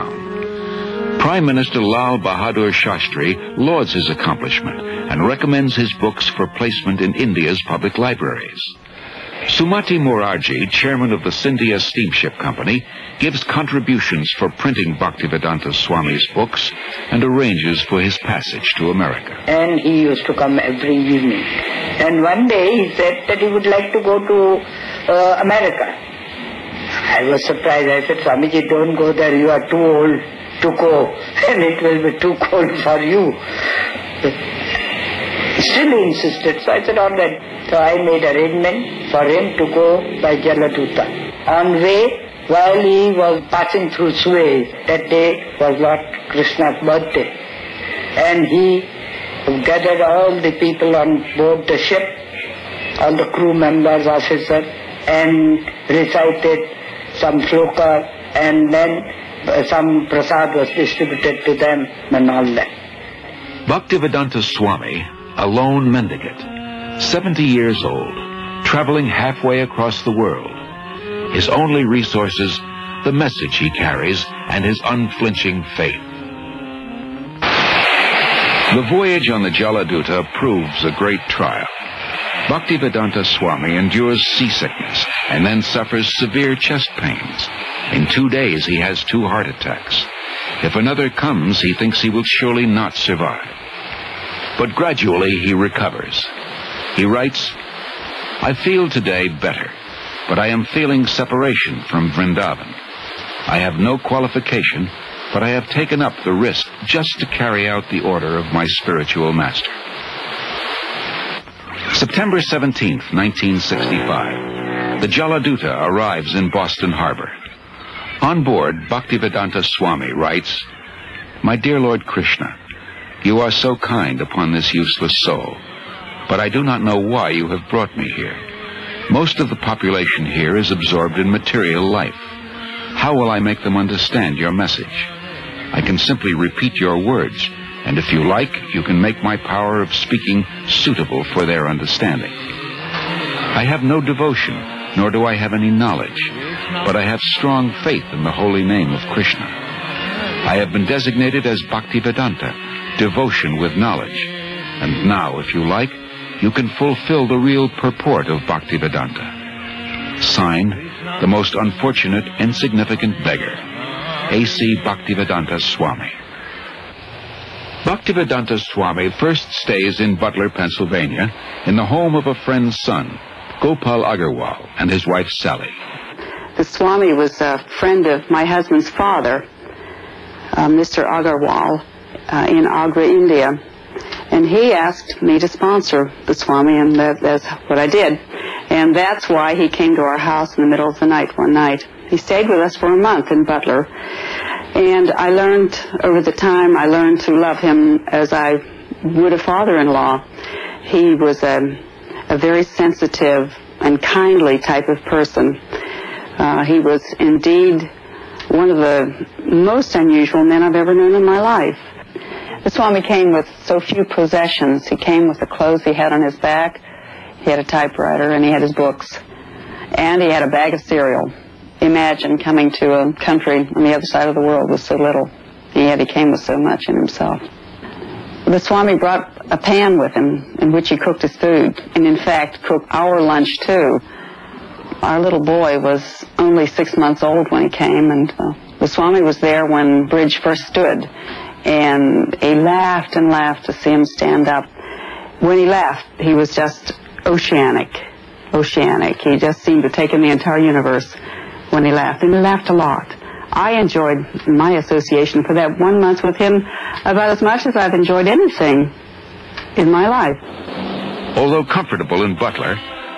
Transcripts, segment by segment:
town. Prime Minister Lal Bahadur Shastri lauds his accomplishment and recommends his books for placement in India's public libraries. Sumati Morarji, chairman of the Scindia Steamship Company, gives contributions for printing Bhaktivedanta Swami's books and arranges for his passage to America. And he used to come every evening. And one day he said that he would like to go to America. I was surprised. I said, Swamiji, don't go there. You are too old to go, and it will be too cold for you. Still he insisted. So I said, all right. So I made arrangement for him to go by Jaladuta. On way, while he was passing through Suez, that day was Lord Krishna's birthday. And he gathered all the people on board the ship, all the crew members, officers, and recited some sloka, and then some prasad was distributed to them and all that. Bhaktivedanta Swami, a lone mendicant, 70 years old, traveling halfway across the world. His only resources, the message he carries and his unflinching faith. The voyage on the Jaladuta proves a great trial. Bhaktivedanta Swami endures seasickness and then suffers severe chest pains. In 2 days he has 2 heart attacks. If another comes, he thinks he will surely not survive. But gradually he recovers. He writes, I feel today better, but I am feeling separation from Vrindavan. I have no qualification, but I have taken up the risk just to carry out the order of my spiritual master. September 17th, 1965. The Jaladuta arrives in Boston Harbor. On board, Bhaktivedanta Swami writes, My dear Lord Krishna, you are so kind upon this useless soul, but I do not know why you have brought me here. Most of the population here is absorbed in material life. How will I make them understand your message? I can simply repeat your words, and if you like, you can make my power of speaking suitable for their understanding. I have no devotion, nor do I have any knowledge, but I have strong faith in the holy name of Krishna. I have been designated as Bhaktivedanta, devotion with knowledge, and now, if you like, you can fulfill the real purport of Bhaktivedanta. Signed, the most unfortunate, insignificant beggar, A.C. Bhaktivedanta Swami. Bhaktivedanta Swami first stays in Butler, Pennsylvania, in the home of a friend's son, Gopal Agarwal, and his wife Sally. The Swami was a friend of my husband's father, Mr. Agarwal, in Agra, India. And he asked me to sponsor the Swami, and that's what I did. And that's why he came to our house in the middle of the night one night. He stayed with us for a month in Butler. And I learned, over the time, I learned to love him as I would a father-in-law. He was a very sensitive and kindly type of person. He was indeed one of the most unusual men I've ever known in my life. The Swami came with so few possessions. He came with the clothes he had on his back. He had a typewriter, and he had his books. And he had a bag of cereal. Imagine coming to a country on the other side of the world with so little. And yet he came with so much in himself. The Swami brought a pan with him in which he cooked his food, and in fact cooked our lunch too. Our little boy was only 6 months old when he came, and the Swami was there when Bridge first stood. And he laughed and laughed to see him stand up. When he laughed, he was just oceanic. He just seemed to take in the entire universe when he laughed, and he laughed a lot. I enjoyed my association for that 1 month with him about as much as I've enjoyed anything in my life. Although comfortable in Butler,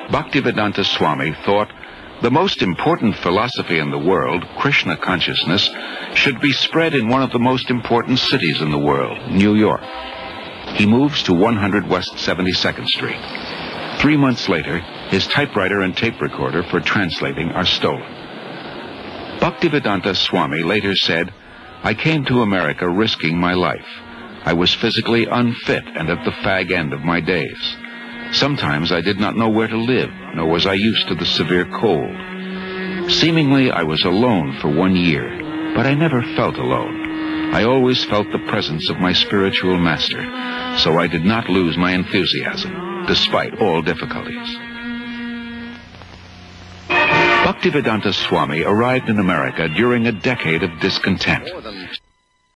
Bhaktivedanta Swami thought the most important philosophy in the world, Krishna consciousness, should be spread in one of the most important cities in the world, New York. He moves to 100 West 72nd Street. 3 months later, his typewriter and tape recorder for translating are stolen. Bhaktivedanta Swami later said, I came to America risking my life. I was physically unfit and at the fag end of my days. Sometimes I did not know where to live, nor was I used to the severe cold. Seemingly, I was alone for 1 year. But I never felt alone. I always felt the presence of my spiritual master, so I did not lose my enthusiasm, despite all difficulties. Bhaktivedanta Swami arrived in America during a decade of discontent.